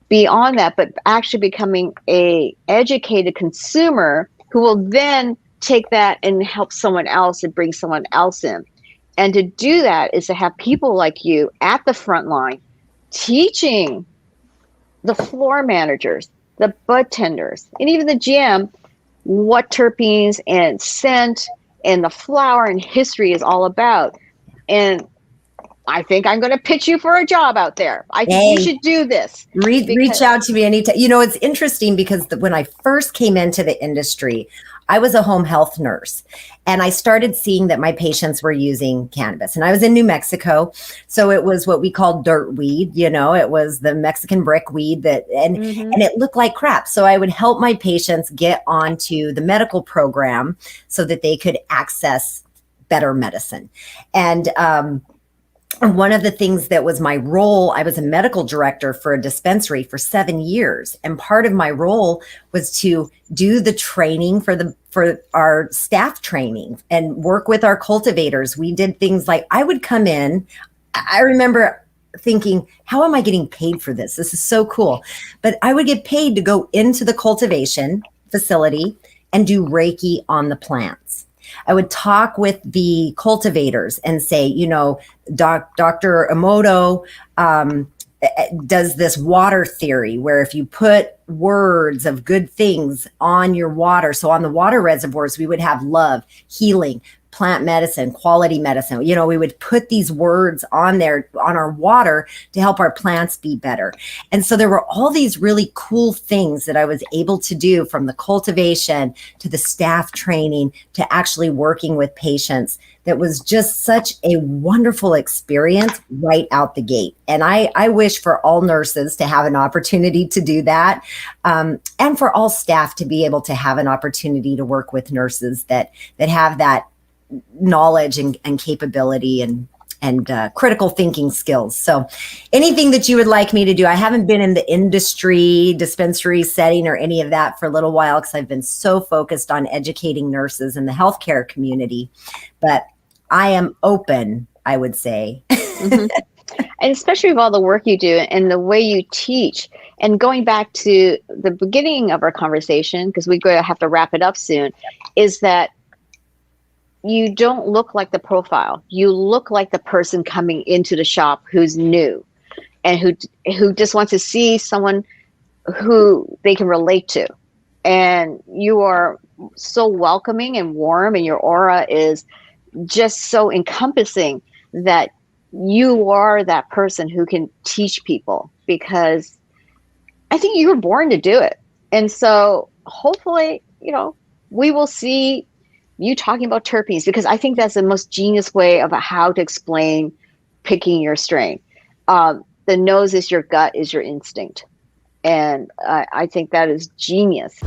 beyond that, but actually becoming a educated consumer who will then take that and help someone else and bring someone else in. And to do that is to have people like you at the front line teaching the floor managers, the bud tenders, and even the GM what terpenes and scent and the flower and history is all about. And I think I'm going to pitch you for a job out there. I think you should do this. Reach out to me anytime. You know, it's interesting because when I first came into the industry, I was a home health nurse, and I started seeing that my patients were using cannabis. And I was in New Mexico, so it was what we call dirt weed. You know, it was the Mexican brick weed and it looked like crap. So I would help my patients get onto the medical program so that they could access better medicine. And one of the things that was my role, I was a medical director for a dispensary for 7 years. And part of my role was to do the training for our staff training and work with our cultivators. We did things like I would come in. I remember thinking, how am I getting paid for this? This is so cool. But I would get paid to go into the cultivation facility and do Reiki on the plants. I would talk with the cultivators and say, you know, Dr. Emoto does this water theory where if you put words of good things on your water, so on the water reservoirs, we would have love, healing, plant medicine, quality medicine. You know, we would put these words on there on our water to help our plants be better. And so there were all these really cool things that I was able to do, from the cultivation to the staff training to actually working with patients. That was just such a wonderful experience right out the gate. And I wish for all nurses to have an opportunity to do that, and for all staff to be able to have an opportunity to work with nurses that have that knowledge and capability and critical thinking skills. So anything that you would like me to do, I haven't been in the industry, dispensary setting or any of that for a little while because I've been so focused on educating nurses in the healthcare community, but I am open, I would say. And especially with all the work you do and the way you teach, and going back to the beginning of our conversation, because we're going to have to wrap it up soon, is that you don't look like the profile. You look like the person coming into the shop who's new and who just wants to see someone who they can relate to. And you are so welcoming and warm, and your aura is just so encompassing that you are that person who can teach people, because I think you were born to do it. And so hopefully, you know, we will see you talking about terpenes, because I think that's the most genius way of how to explain picking your strain. The nose is your gut, is your instinct. And I think that is genius.